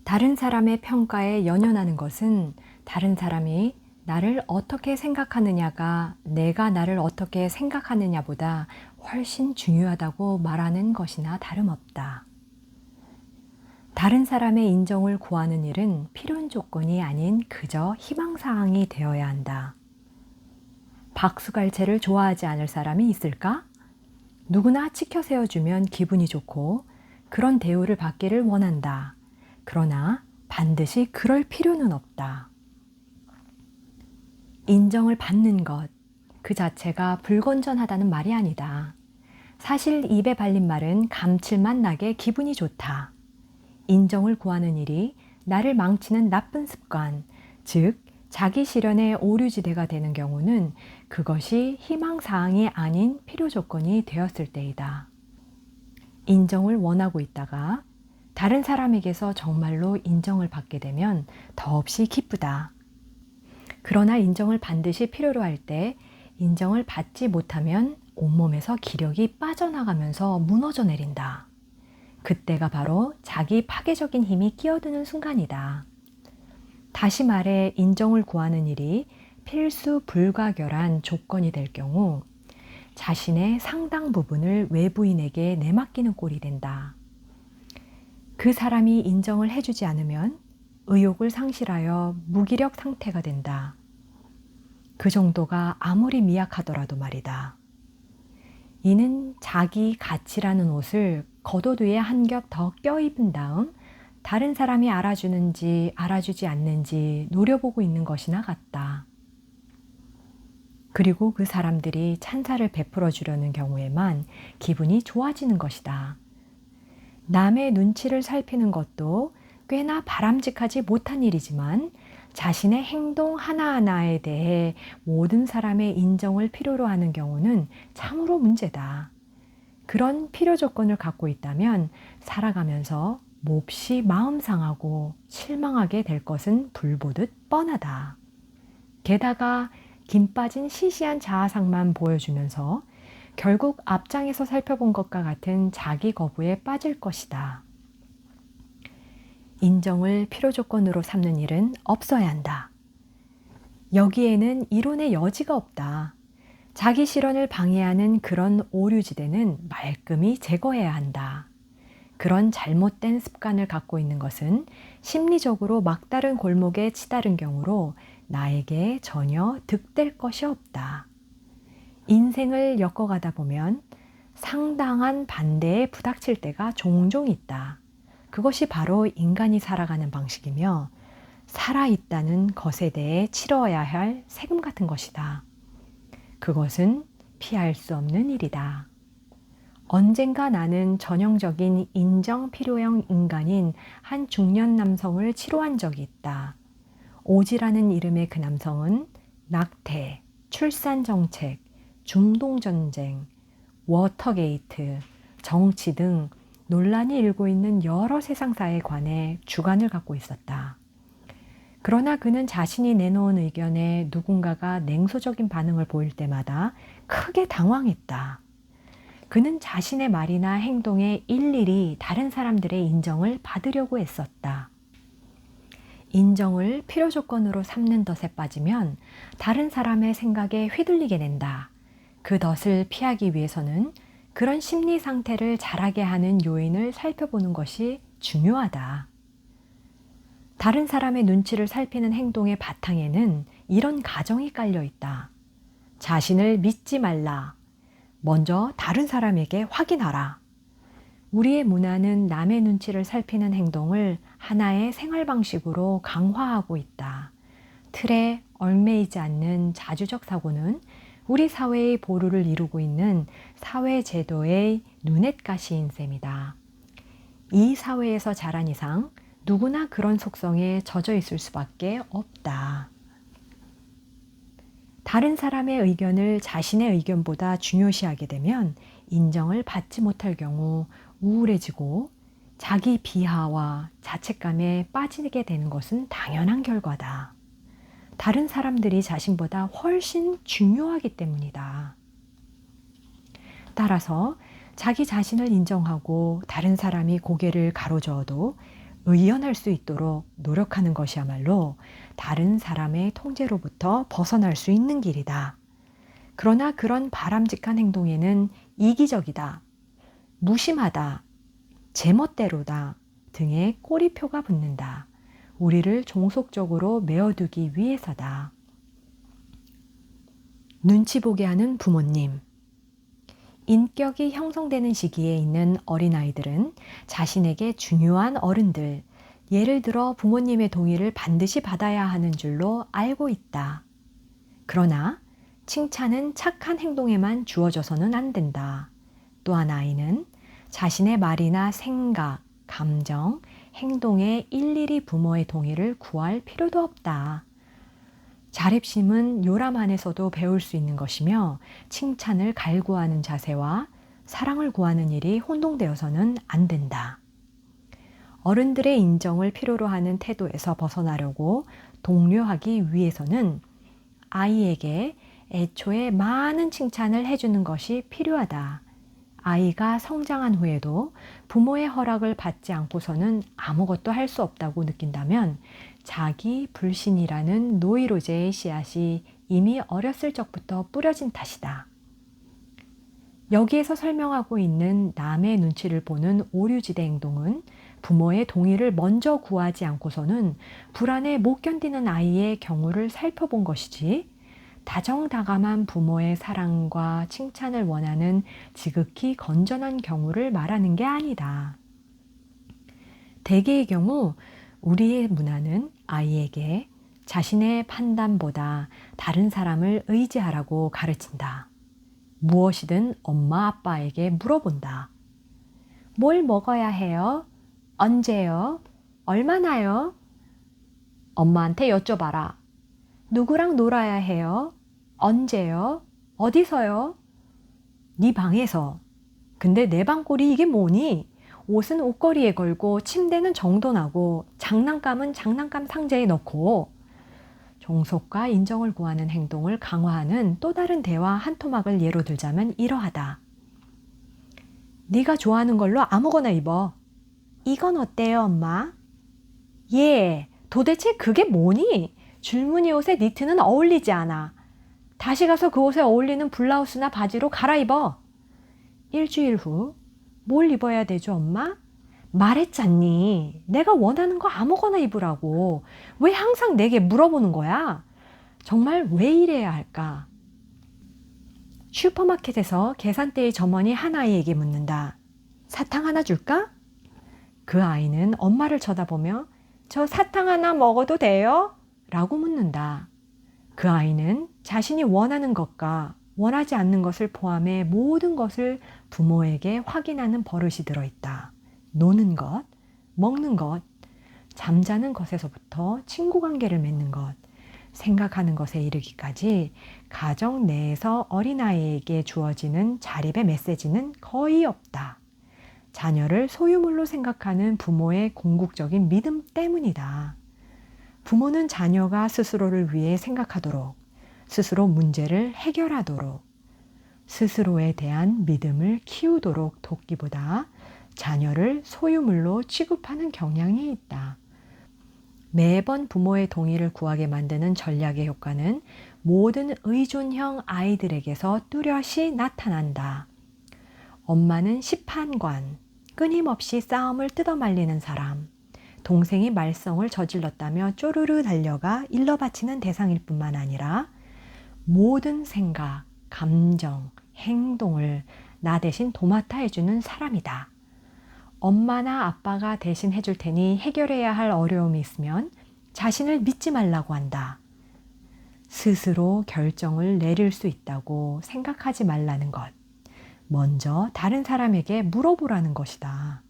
다른 사람의 평가에 연연하는 것은 다른 사람이 나를 어떻게 생각하느냐가 내가 나를 어떻게 생각하느냐보다 훨씬 중요하다고 말하는 것이나 다름없다. 다른 사람의 인정을 구하는 일은 필연 조건이 아닌 그저 희망사항이 되어야 한다. 박수갈채를 좋아하지 않을 사람이 있을까? 누구나 치켜 세워주면 기분이 좋고 그런 대우를 받기를 원한다. 그러나 반드시 그럴 필요는 없다. 인정을 받는 것, 그 자체가 불건전하다는 말이 아니다. 사실 입에 발린 말은 감칠맛 나게 기분이 좋다. 인정을 구하는 일이 나를 망치는 나쁜 습관, 즉 자기 실현의 오류지대가 되는 경우는 그것이 희망사항이 아닌 필요조건이 되었을 때이다. 인정을 원하고 있다가 다른 사람에게서 정말로 인정을 받게 되면 더없이 기쁘다. 그러나 인정을 반드시 필요로 할 때 인정을 받지 못하면 온몸에서 기력이 빠져나가면서 무너져 내린다. 그때가 바로 자기 파괴적인 힘이 끼어드는 순간이다. 다시 말해 인정을 구하는 일이 필수 불가결한 조건이 될 경우 자신의 상당 부분을 외부인에게 내맡기는 꼴이 된다. 그 사람이 인정을 해주지 않으면 의욕을 상실하여 무기력 상태가 된다. 그 정도가 아무리 미약하더라도 말이다. 이는 자기 가치라는 옷을 겉옷 위에 한 겹 더 껴입은 다음 다른 사람이 알아주는지 알아주지 않는지 노려보고 있는 것이나 같다. 그리고 그 사람들이 찬사를 베풀어 주려는 경우에만 기분이 좋아지는 것이다. 남의 눈치를 살피는 것도 꽤나 바람직하지 못한 일이지만 자신의 행동 하나하나에 대해 모든 사람의 인정을 필요로 하는 경우는 참으로 문제다. 그런 필요 조건을 갖고 있다면 살아가면서 몹시 마음 상하고 실망하게 될 것은 불보듯 뻔하다. 게다가 김 빠진 시시한 자아상만 보여주면서 결국 앞장에서 살펴본 것과 같은 자기 거부에 빠질 것이다. 인정을 필요 조건으로 삼는 일은 없어야 한다. 여기에는 이론의 여지가 없다. 자기 실현을 방해하는 그런 오류지대는 말끔히 제거해야 한다. 그런 잘못된 습관을 갖고 있는 것은 심리적으로 막다른 골목에 치달은 경우로 나에게 전혀 득될 것이 없다. 인생을 엮어가다 보면 상당한 반대에 부닥칠 때가 종종 있다. 그것이 바로 인간이 살아가는 방식이며 살아있다는 것에 대해 치러야 할 세금 같은 것이다. 그것은 피할 수 없는 일이다. 언젠가 나는 전형적인 인정 필요형 인간인 한 중년 남성을 치료한 적이 있다. 오지라는 이름의 그 남성은 낙태, 출산 정책, 중동 전쟁, 워터게이트, 정치 등 논란이 일고 있는 여러 세상사에 관해 주관을 갖고 있었다. 그러나 그는 자신이 내놓은 의견에 누군가가 냉소적인 반응을 보일 때마다 크게 당황했다. 그는 자신의 말이나 행동에 일일이 다른 사람들의 인정을 받으려고 애썼다. 인정을 필요 조건으로 삼는 덫에 빠지면 다른 사람의 생각에 휘둘리게 된다. 그 덫을 피하기 위해서는 그런 심리 상태를 자라게 하는 요인을 살펴보는 것이 중요하다. 다른 사람의 눈치를 살피는 행동의 바탕에는 이런 가정이 깔려 있다. 자신을 믿지 말라. 먼저 다른 사람에게 확인하라. 우리의 문화는 남의 눈치를 살피는 행동을 하나의 생활 방식으로 강화하고 있다. 틀에 얽매이지 않는 자주적 사고는 우리 사회의 보루를 이루고 있는 사회제도의 눈엣가시인 셈이다. 이 사회에서 자란 이상 누구나 그런 속성에 젖어 있을 수밖에 없다. 다른 사람의 의견을 자신의 의견보다 중요시하게 되면 인정을 받지 못할 경우 우울해지고 자기 비하와 자책감에 빠지게 되는 것은 당연한 결과다. 다른 사람들이 자신보다 훨씬 중요하기 때문이다. 따라서 자기 자신을 인정하고 다른 사람이 고개를 가로저어도 의연할 수 있도록 노력하는 것이야말로 다른 사람의 통제로부터 벗어날 수 있는 길이다. 그러나 그런 바람직한 행동에는 이기적이다, 무심하다, 제멋대로다 등의 꼬리표가 붙는다. 우리를 종속적으로 메어두기 위해서다. 눈치 보게 하는 부모님. 인격이 형성되는 시기에 있는 어린아이들은 자신에게 중요한 어른들, 예를 들어 부모님의 동의를 반드시 받아야 하는 줄로 알고 있다. 그러나 칭찬은 착한 행동에만 주어져서는 안 된다. 또한 아이는 자신의 말이나 생각, 감정, 행동에 일일이 부모의 동의를 구할 필요도 없다. 자립심은 요람 안에서도 배울 수 있는 것이며 칭찬을 갈구하는 자세와 사랑을 구하는 일이 혼동되어서는 안 된다. 어른들의 인정을 필요로 하는 태도에서 벗어나려고 독려하기 위해서는 아이에게 애초에 많은 칭찬을 해주는 것이 필요하다. 아이가 성장한 후에도 부모의 허락을 받지 않고서는 아무것도 할 수 없다고 느낀다면 자기 불신이라는 노이로제의 씨앗이 이미 어렸을 적부터 뿌려진 탓이다. 여기에서 설명하고 있는 남의 눈치를 보는 오류지대 행동은 부모의 동의를 먼저 구하지 않고서는 불안에 못 견디는 아이의 경우를 살펴본 것이지, 다정다감한 부모의 사랑과 칭찬을 원하는 지극히 건전한 경우를 말하는 게 아니다. 대개의 경우 우리의 문화는 아이에게 자신의 판단보다 다른 사람을 의지하라고 가르친다. 무엇이든 엄마 아빠에게 물어본다. 뭘 먹어야 해요? 언제요? 얼마나요? 엄마한테 여쭤봐라. 누구랑 놀아야 해요? 언제요? 어디서요? 네 방에서. 근데 내 방꼴이 이게 뭐니? 옷은 옷걸이에 걸고 침대는 정돈하고 장난감은 장난감 상자에 넣고. 종속과 인정을 구하는 행동을 강화하는 또 다른 대화 한 토막을 예로 들자면 이러하다. 네가 좋아하는 걸로 아무거나 입어. 이건 어때요, 엄마? 예, 도대체 그게 뭐니? 줄무늬 옷에 니트는 어울리지 않아. 다시 가서 그 옷에 어울리는 블라우스나 바지로 갈아입어. 일주일 후, 뭘 입어야 되죠, 엄마? 말했잖니. 내가 원하는 거 아무거나 입으라고. 왜 항상 내게 물어보는 거야? 정말 왜 이래야 할까? 슈퍼마켓에서 계산대의 점원이 한 아이에게 묻는다. 사탕 하나 줄까? 그 아이는 엄마를 쳐다보며 저 사탕 하나 먹어도 돼요? 라고 묻는다. 그 아이는 자신이 원하는 것과 원하지 않는 것을 포함해 모든 것을 부모에게 확인하는 버릇이 들어있다. 노는 것, 먹는 것, 잠자는 것에서부터 친구 관계를 맺는 것, 생각하는 것에 이르기까지 가정 내에서 어린아이에게 주어지는 자립의 메시지는 거의 없다. 자녀를 소유물로 생각하는 부모의 궁극적인 믿음 때문이다. 부모는 자녀가 스스로를 위해 생각하도록, 스스로 문제를 해결하도록, 스스로에 대한 믿음을 키우도록 돕기보다 자녀를 소유물로 취급하는 경향이 있다. 매번 부모의 동의를 구하게 만드는 전략의 효과는 모든 의존형 아이들에게서 뚜렷이 나타난다. 엄마는 시판관, 끊임없이 싸움을 뜯어말리는 사람, 동생이 말썽을 저질렀다며 쪼르르 달려가 일러바치는 대상일 뿐만 아니라 모든 생각, 감정, 행동을 나 대신 도맡아 해주는 사람이다. 엄마나 아빠가 대신 해줄 테니 해결해야 할 어려움이 있으면 자신을 믿지 말라고 한다. 스스로 결정을 내릴 수 있다고 생각하지 말라는 것. 먼저 다른 사람에게 물어보라는 것이다.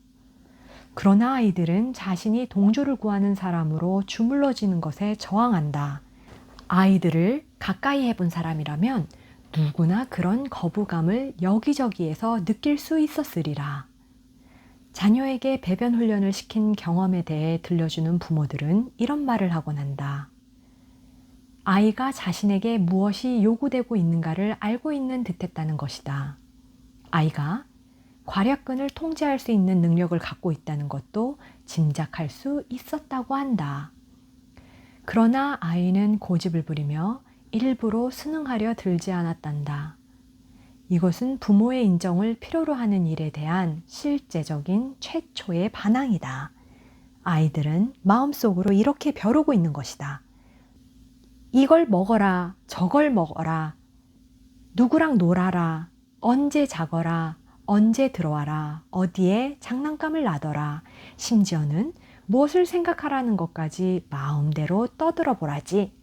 그러나 아이들은 자신이 동조를 구하는 사람으로 주물러지는 것에 저항한다. 아이들을 가까이 해본 사람이라면 누구나 그런 거부감을 여기저기에서 느낄 수 있었으리라. 자녀에게 배변 훈련을 시킨 경험에 대해 들려주는 부모들은 이런 말을 하곤 한다. 아이가 자신에게 무엇이 요구되고 있는가를 알고 있는 듯했다는 것이다. 아이가 괄약근을 통제할 수 있는 능력을 갖고 있다는 것도 짐작할 수 있었다고 한다. 그러나 아이는 고집을 부리며 일부러 순응하려 들지 않았단다. 이것은 부모의 인정을 필요로 하는 일에 대한 실제적인 최초의 반항이다. 아이들은 마음속으로 이렇게 벼르고 있는 것이다. 이걸 먹어라, 저걸 먹어라, 누구랑 놀아라, 언제 자거라, 언제 들어와라, 어디에 장난감을 놔둬라, 심지어는 무엇을 생각하라는 것까지 마음대로 떠들어 보라지.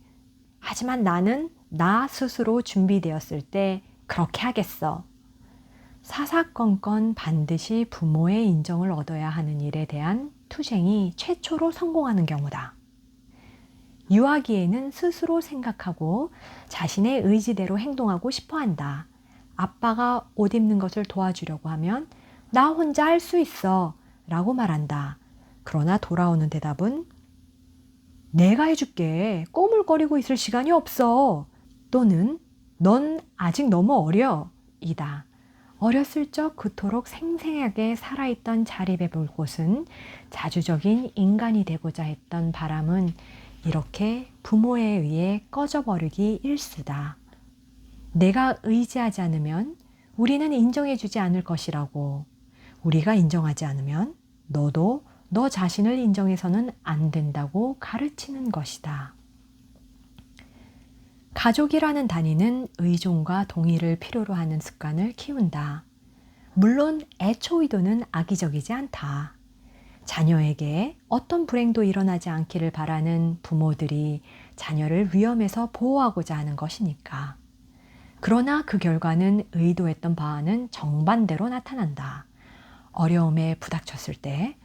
하지만 나는 나 스스로 준비되었을 때 그렇게 하겠어. 사사건건 반드시 부모의 인정을 얻어야 하는 일에 대한 투쟁이 최초로 성공하는 경우다. 유아기에는 스스로 생각하고 자신의 의지대로 행동하고 싶어 한다. 아빠가 옷 입는 것을 도와주려고 하면 나 혼자 할 수 있어 라고 말한다. 그러나 돌아오는 대답은 내가 해줄게. 꼬물거리고 있을 시간이 없어. 또는 넌 아직 너무 어려 이다. 어렸을 적 그토록 생생하게 살아있던 자립해 볼 곳은 자주적인 인간이 되고자 했던 바람은 이렇게 부모에 의해 꺼져버리기 일쑤다. 내가 의지하지 않으면 우리는 인정해주지 않을 것이라고. 우리가 인정하지 않으면 너도 너 자신을 인정해서는 안 된다고 가르치는 것이다. 가족이라는 단위는 의존과 동의를 필요로 하는 습관을 키운다. 물론 애초 의도는 악의적이지 않다. 자녀에게 어떤 불행도 일어나지 않기를 바라는 부모들이 자녀를 위험에서 보호하고자 하는 것이니까. 그러나 그 결과는 의도했던 바와는 정반대로 나타난다. 어려움에 부닥쳤을 때,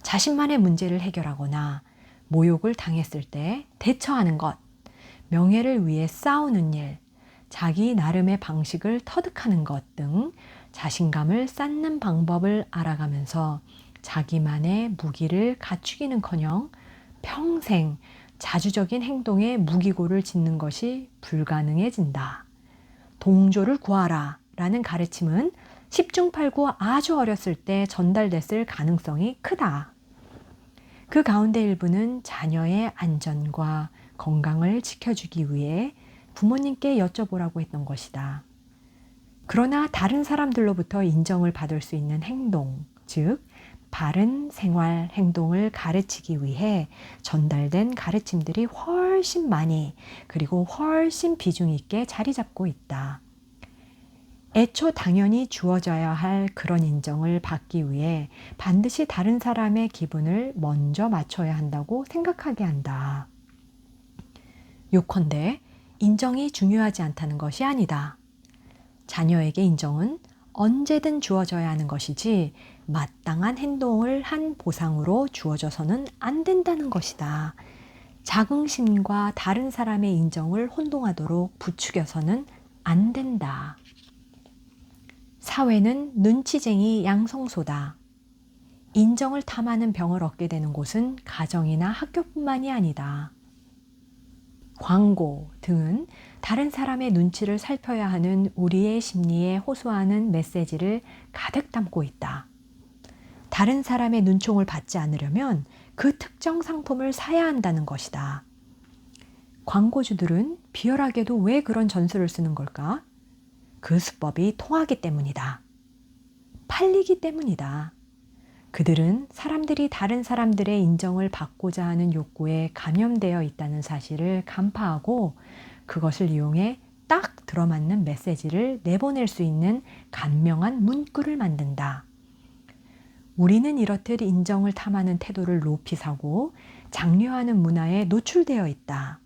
자신만의 문제를 해결하거나 모욕을 당했을 때 대처하는 것, 명예를 위해 싸우는 일, 자기 나름의 방식을 터득하는 것 등 자신감을 쌓는 방법을 알아가면서 자기만의 무기를 갖추기는커녕 평생 자주적인 행동에 무기고를 짓는 것이 불가능해진다. 동조를 구하라 라는 가르침은 10중 8구 아주 어렸을 때 전달됐을 가능성이 크다. 그 가운데 일부는 자녀의 안전과 건강을 지켜주기 위해 부모님께 여쭤보라고 했던 것이다. 그러나 다른 사람들로부터 인정을 받을 수 있는 행동, 즉 바른 생활 행동을 가르치기 위해 전달된 가르침들이 훨씬 많이 그리고 훨씬 비중 있게 자리 잡고 있다. 애초 당연히 주어져야 할 그런 인정을 받기 위해 반드시 다른 사람의 기분을 먼저 맞춰야 한다고 생각하게 한다. 요컨대 인정이 중요하지 않다는 것이 아니다. 자녀에게 인정은 언제든 주어져야 하는 것이지 마땅한 행동을 한 보상으로 주어져서는 안 된다는 것이다. 자긍심과 다른 사람의 인정을 혼동하도록 부추겨서는 안 된다. 사회는 눈치쟁이 양성소다. 인정을 탐하는 병을 얻게 되는 곳은 가정이나 학교뿐만이 아니다. 광고 등은 다른 사람의 눈치를 살펴야 하는 우리의 심리에 호소하는 메시지를 가득 담고 있다. 다른 사람의 눈총을 받지 않으려면 그 특정 상품을 사야 한다는 것이다. 광고주들은 비열하게도 왜 그런 전술을 쓰는 걸까? 그 수법이 통하기 때문이다. 팔리기 때문이다. 그들은 사람들이 다른 사람들의 인정을 받고자 하는 욕구에 감염되어 있다는 사실을 간파하고 그것을 이용해 딱 들어맞는 메시지를 내보낼 수 있는 간명한 문구를 만든다. 우리는 이렇듯 인정을 탐하는 태도를 높이 사고 장려하는 문화에 노출되어 있다.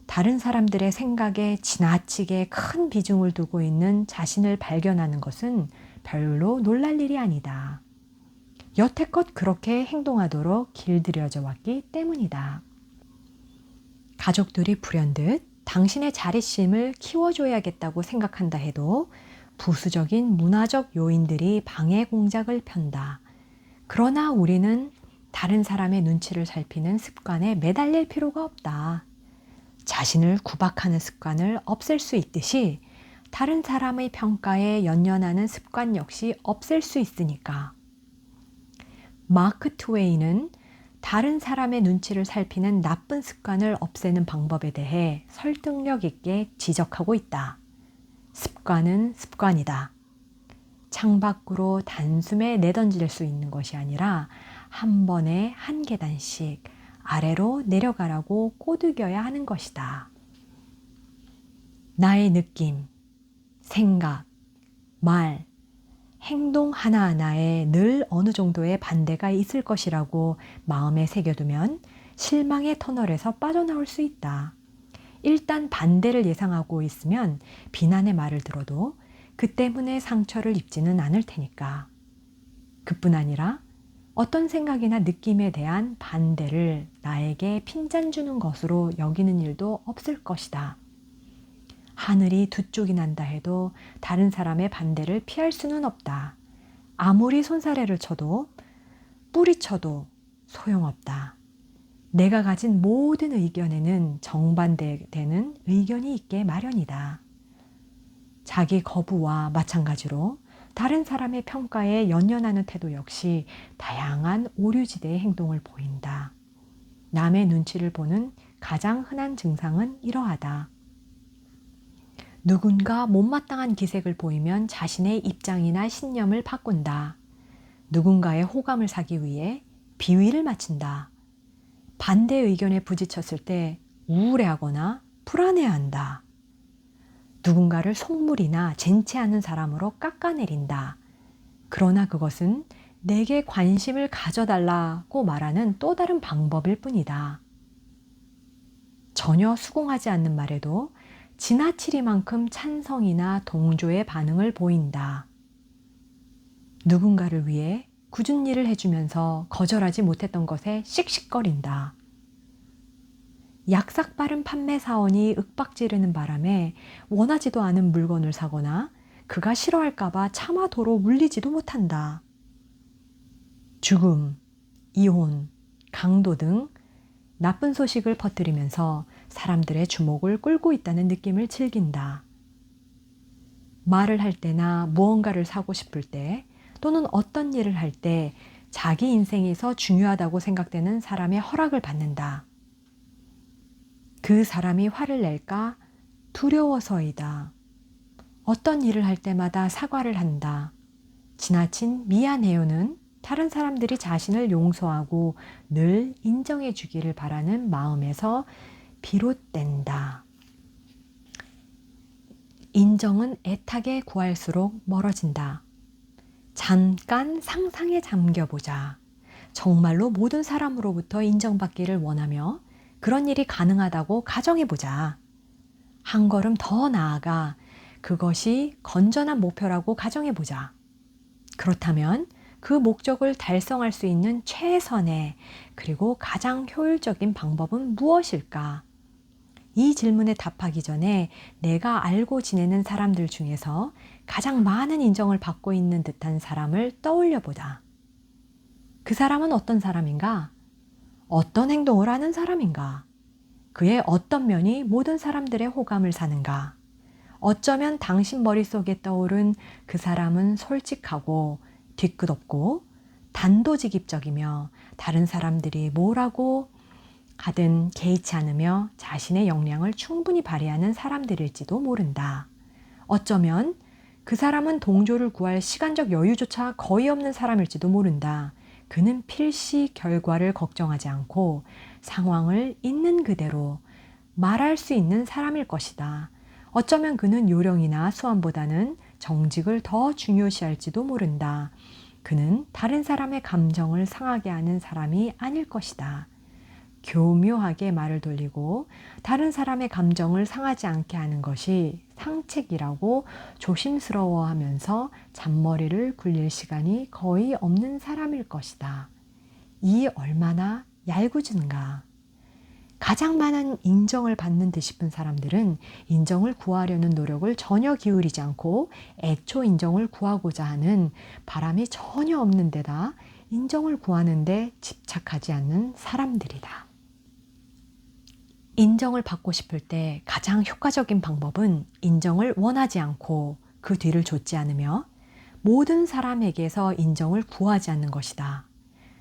다른 사람들의 생각에 지나치게 큰 비중을 두고 있는 자신을 발견하는 것은 별로 놀랄 일이 아니다. 여태껏 그렇게 행동하도록 길들여져 왔기 때문이다. 가족들이 불현듯 당신의 자립심을 키워줘야겠다고 생각한다 해도 부수적인 문화적 요인들이 방해 공작을 편다. 그러나 우리는 다른 사람의 눈치를 살피는 습관에 매달릴 필요가 없다. 자신을 구박하는 습관을 없앨 수 있듯이 다른 사람의 평가에 연연하는 습관 역시 없앨 수 있으니까. 마크 트웨이는 다른 사람의 눈치를 살피는 나쁜 습관을 없애는 방법에 대해 설득력 있게 지적하고 있다. 습관은 습관이다. 창밖으로 단숨에 내던질 수 있는 것이 아니라 한 번에 한 계단씩 아래로 내려가라고 꼬드겨야 하는 것이다. 나의 느낌, 생각, 말, 행동 하나하나에 늘 어느 정도의 반대가 있을 것이라고 마음에 새겨두면 실망의 터널에서 빠져나올 수 있다. 일단 반대를 예상하고 있으면 비난의 말을 들어도 그 때문에 상처를 입지는 않을 테니까. 그뿐 아니라 어떤 생각이나 느낌에 대한 반대를 나에게 핀잔 주는 것으로 여기는 일도 없을 것이다. 하늘이 두 쪽이 난다 해도 다른 사람의 반대를 피할 수는 없다. 아무리 손사래를 쳐도 뿌리쳐도 소용없다. 내가 가진 모든 의견에는 정반대되는 의견이 있게 마련이다. 자기 거부와 마찬가지로 다른 사람의 평가에 연연하는 태도 역시 다양한 오류지대의 행동을 보인다. 남의 눈치를 보는 가장 흔한 증상은 이러하다. 누군가 못마땅한 기색을 보이면 자신의 입장이나 신념을 바꾼다. 누군가의 호감을 사기 위해 비위를 맞춘다. 반대 의견에 부딪혔을 때 우울해하거나 불안해한다. 누군가를 속물이나 젠체하는 사람으로 깎아내린다. 그러나 그것은 내게 관심을 가져달라고 말하는 또 다른 방법일 뿐이다. 전혀 수긍하지 않는 말에도 지나치리만큼 찬성이나 동조의 반응을 보인다. 누군가를 위해 굳은 일을 해주면서 거절하지 못했던 것에 씩씩거린다. 약삭 빠른 판매 사원이 윽박지르는 바람에 원하지도 않은 물건을 사거나 그가 싫어할까봐 차마 도로 물리지도 못한다. 죽음, 이혼, 강도 등 나쁜 소식을 퍼뜨리면서 사람들의 주목을 끌고 있다는 느낌을 즐긴다. 말을 할 때나 무언가를 사고 싶을 때 또는 어떤 일을 할 때 자기 인생에서 중요하다고 생각되는 사람의 허락을 받는다. 그 사람이 화를 낼까 두려워서이다. 어떤 일을 할 때마다 사과를 한다. 지나친 미안해요는 다른 사람들이 자신을 용서하고 늘 인정해 주기를 바라는 마음에서 비롯된다. 인정은 애타게 구할수록 멀어진다. 잠깐 상상에 잠겨보자. 정말로 모든 사람으로부터 인정받기를 원하며 그런 일이 가능하다고 가정해보자. 한 걸음 더 나아가 그것이 건전한 목표라고 가정해보자. 그렇다면 그 목적을 달성할 수 있는 최선의 그리고 가장 효율적인 방법은 무엇일까? 이 질문에 답하기 전에 내가 알고 지내는 사람들 중에서 가장 많은 인정을 받고 있는 듯한 사람을 떠올려 보자. 그 사람은 어떤 사람인가? 어떤 행동을 하는 사람인가? 그의 어떤 면이 모든 사람들의 호감을 사는가? 어쩌면 당신 머릿속에 떠오른 그 사람은 솔직하고 뒤끝없고 단도직입적이며 다른 사람들이 뭐라고 하든 개의치 않으며 자신의 역량을 충분히 발휘하는 사람들일지도 모른다. 어쩌면 그 사람은 동조를 구할 시간적 여유조차 거의 없는 사람일지도 모른다. 그는 필시 결과를 걱정하지 않고 상황을 있는 그대로 말할 수 있는 사람일 것이다. 어쩌면 그는 요령이나 수완보다는 정직을 더 중요시할지도 모른다. 그는 다른 사람의 감정을 상하게 하는 사람이 아닐 것이다. 교묘하게 말을 돌리고 다른 사람의 감정을 상하지 않게 하는 것이 상책이라고 조심스러워하면서 잔머리를 굴릴 시간이 거의 없는 사람일 것이다. 이 얼마나 얄궂은가. 가장 많은 인정을 받는 듯 싶은 사람들은 인정을 구하려는 노력을 전혀 기울이지 않고 애초 인정을 구하고자 하는 바람이 전혀 없는 데다 인정을 구하는 데 집착하지 않는 사람들이다. 인정을 받고 싶을 때 가장 효과적인 방법은 인정을 원하지 않고 그 뒤를 좇지 않으며 모든 사람에게서 인정을 구하지 않는 것이다.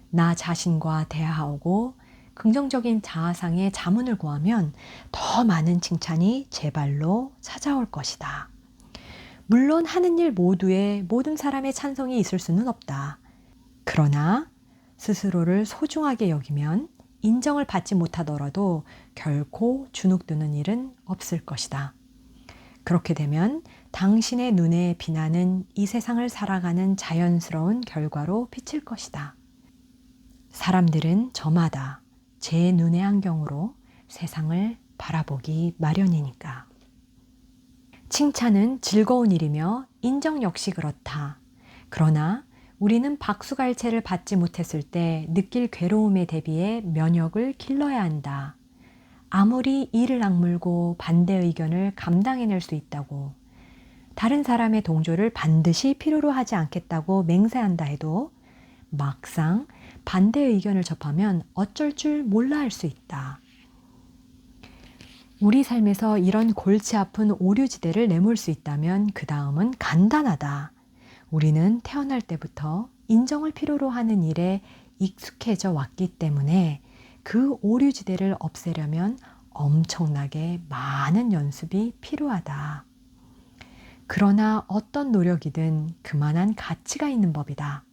나 자신과 대화하고 긍정적인 자아상의 자문을 구하면 더 많은 칭찬이 제 발로 찾아올 것이다. 물론 하는 일 모두에 모든 사람의 찬성이 있을 수는 없다. 그러나 스스로를 소중하게 여기면 인정을 받지 못하더라도 결코 주눅드는 일은 없을 것이다. 그렇게 되면 당신의 눈에 비나는 이 세상을 살아가는 자연스러운 결과로 비칠 것이다. 사람들은 저마다 제 눈의 안경으로 세상을 바라보기 마련이니까. 칭찬은 즐거운 일이며 인정 역시 그렇다. 그러나 우리는 박수갈채를 받지 못했을 때 느낄 괴로움에 대비해 면역을 길러야 한다. 아무리 이를 악물고 반대 의견을 감당해낼 수 있다고, 다른 사람의 동조를 반드시 필요로 하지 않겠다고 맹세한다 해도 막상 반대 의견을 접하면 어쩔 줄 몰라 할 수 있다. 우리 삶에서 이런 골치 아픈 오류지대를 내몰 수 있다면 그 다음은 간단하다. 우리는 태어날 때부터 인정을 필요로 하는 일에 익숙해져 왔기 때문에 그 오류지대를 없애려면 엄청나게 많은 연습이 필요하다. 그러나 어떤 노력이든 그만한 가치가 있는 법이다.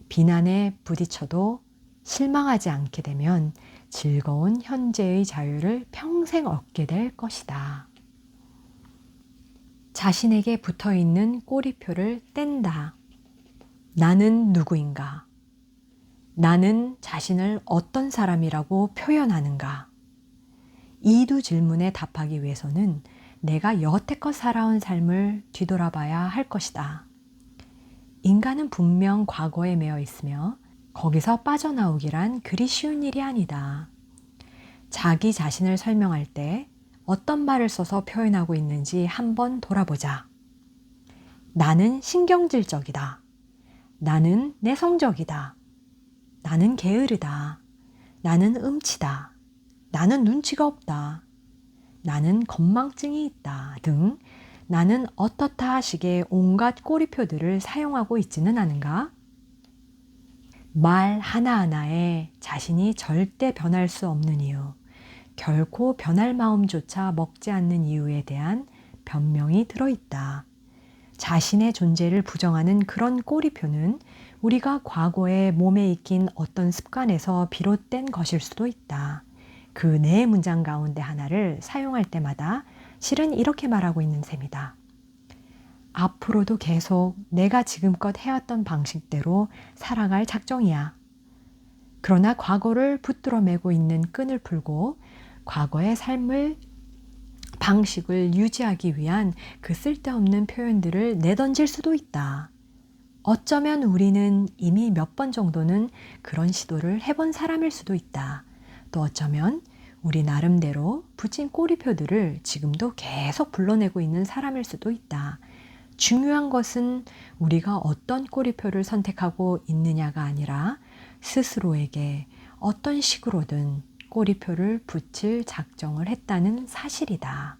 비난에 부딪혀도 실망하지 않게 되면 즐거운 현재의 자유를 평생 얻게 될 것이다. 자신에게 붙어있는 꼬리표를 뗀다. 나는 누구인가? 나는 자신을 어떤 사람이라고 표현하는가? 이 두 질문에 답하기 위해서는 내가 여태껏 살아온 삶을 뒤돌아봐야 할 것이다. 인간은 분명 과거에 매여 있으며 거기서 빠져나오기란 그리 쉬운 일이 아니다. 자기 자신을 설명할 때 어떤 말을 써서 표현하고 있는지 한번 돌아보자. 나는 신경질적이다. 나는 내성적이다. 나는 게으르다. 나는 음치다. 나는 눈치가 없다. 나는 건망증이 있다. 등 나는 어떻다 식의 온갖 꼬리표들을 사용하고 있지는 않은가? 말 하나하나에 자신이 절대 변할 수 없는 이유, 결코 변할 마음조차 먹지 않는 이유에 대한 변명이 들어있다. 자신의 존재를 부정하는 그런 꼬리표는 우리가 과거에 몸에 익힌 어떤 습관에서 비롯된 것일 수도 있다. 그 네 문장 가운데 하나를 사용할 때마다 실은 이렇게 말하고 있는 셈이다. 앞으로도 계속 내가 지금껏 해왔던 방식대로 살아갈 작정이야. 그러나 과거를 붙들어 매고 있는 끈을 풀고 과거의 삶을 방식을 유지하기 위한 그 쓸데없는 표현들을 내던질 수도 있다. 어쩌면 우리는 이미 몇 번 정도는 그런 시도를 해본 사람일 수도 있다. 또 어쩌면 우리 나름대로 붙인 꼬리표들을 지금도 계속 불러내고 있는 사람일 수도 있다. 중요한 것은 우리가 어떤 꼬리표를 선택하고 있느냐가 아니라 스스로에게 어떤 식으로든 꼬리표를 붙일 작정을 했다는 사실이다.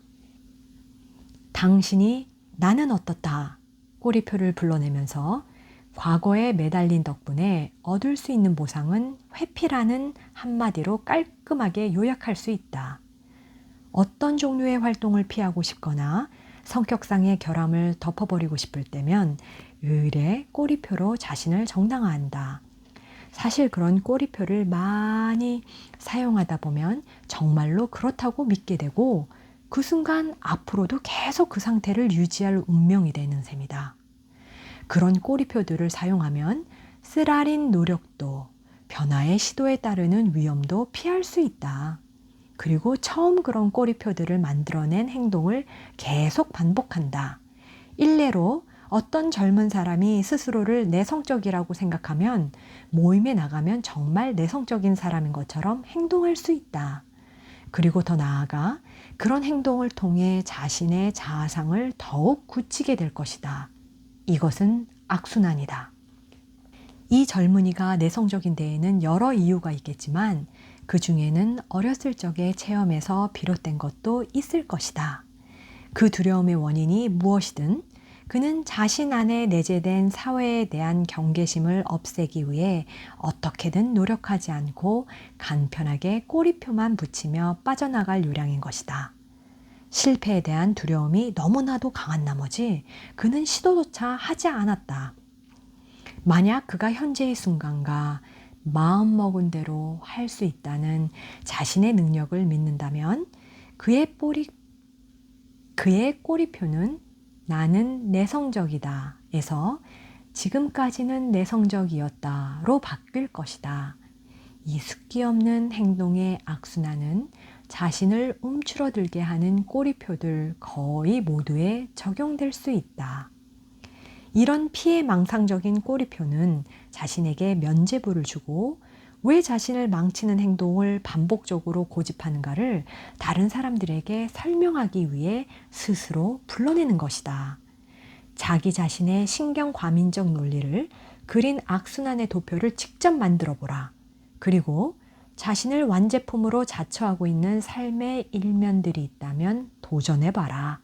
당신이 나는 어떻다 꼬리표를 불러내면서 과거에 매달린 덕분에 얻을 수 있는 보상은 회피라는 한마디로 깔끔하게 요약할 수 있다. 어떤 종류의 활동을 피하고 싶거나 성격상의 결함을 덮어버리고 싶을 때면 의례 꼬리표로 자신을 정당화한다. 사실 그런 꼬리표를 많이 사용하다 보면 정말로 그렇다고 믿게 되고 그 순간 앞으로도 계속 그 상태를 유지할 운명이 되는 셈이다. 그런 꼬리표들을 사용하면 쓰라린 노력도 변화의 시도에 따르는 위험도 피할 수 있다. 그리고 처음 그런 꼬리표들을 만들어낸 행동을 계속 반복한다. 일례로 어떤 젊은 사람이 스스로를 내성적이라고 생각하면 모임에 나가면 정말 내성적인 사람인 것처럼 행동할 수 있다. 그리고 더 나아가 그런 행동을 통해 자신의 자아상을 더욱 굳히게 될 것이다. 이것은 악순환이다. 이 젊은이가 내성적인 데에는 여러 이유가 있겠지만 그 중에는 어렸을 적의 체험에서 비롯된 것도 있을 것이다. 그 두려움의 원인이 무엇이든 그는 자신 안에 내재된 사회에 대한 경계심을 없애기 위해 어떻게든 노력하지 않고 간편하게 꼬리표만 붙이며 빠져나갈 요량인 것이다. 실패에 대한 두려움이 너무나도 강한 나머지 그는 시도조차 하지 않았다. 만약 그가 현재의 순간과 마음먹은 대로 할 수 있다는 자신의 능력을 믿는다면 그의 꼬리표는 나는 내성적이다 에서 지금까지는 내성적이었다로 바뀔 것이다. 이 숫기 없는 행동의 악순환은 자신을 움츠러들게 하는 꼬리표들 거의 모두에 적용될 수 있다. 이런 피해망상적인 꼬리표는 자신에게 면죄부를 주고 왜 자신을 망치는 행동을 반복적으로 고집하는가를 다른 사람들에게 설명하기 위해 스스로 불러내는 것이다. 자기 자신의 신경과민적 논리를 그린 악순환의 도표를 직접 만들어 보라. 그리고 자신을 완제품으로 자처하고 있는 삶의 일면들이 있다면 도전해봐라.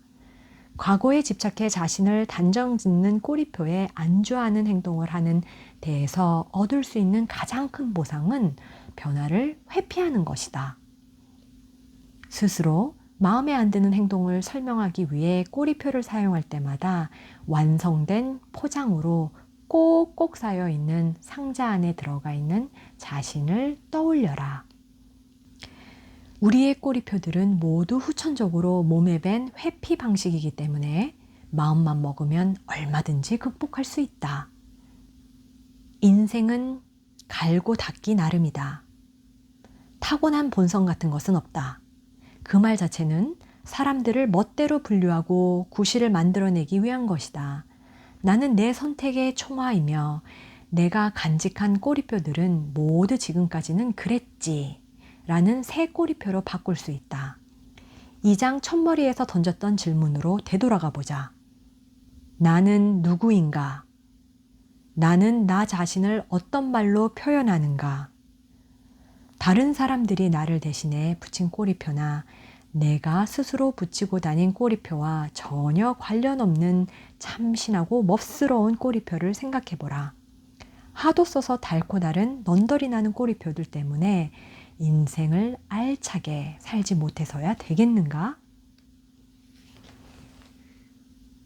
과거에 집착해 자신을 단정짓는 꼬리표에 안주하는 행동을 하는 데에서 얻을 수 있는 가장 큰 보상은 변화를 회피하는 것이다. 스스로 마음에 안 드는 행동을 설명하기 위해 꼬리표를 사용할 때마다 완성된 포장으로 꼭꼭 쌓여 있는 상자 안에 들어가 있는 자신을 떠올려라. 우리의 꼬리표들은 모두 후천적으로 몸에 밴 회피 방식이기 때문에 마음만 먹으면 얼마든지 극복할 수 있다. 인생은 갈고 닦기 나름이다. 타고난 본성 같은 것은 없다. 그 말 자체는 사람들을 멋대로 분류하고 구실을 만들어내기 위한 것이다. 나는 내 선택의 총화이며 내가 간직한 꼬리표들은 모두 지금까지는 그랬지 라는 새 꼬리표로 바꿀 수 있다. 2장 첫머리에서 던졌던 질문으로 되돌아가 보자. 나는 누구인가? 나는 나 자신을 어떤 말로 표현하는가? 다른 사람들이 나를 대신해 붙인 꼬리표나 내가 스스로 붙이고 다닌 꼬리표와 전혀 관련 없는 참신하고 멋스러운 꼬리표를 생각해보라. 하도 써서 닳고 다른 넌더리 나는 꼬리표들 때문에 인생을 알차게 살지 못해서야 되겠는가?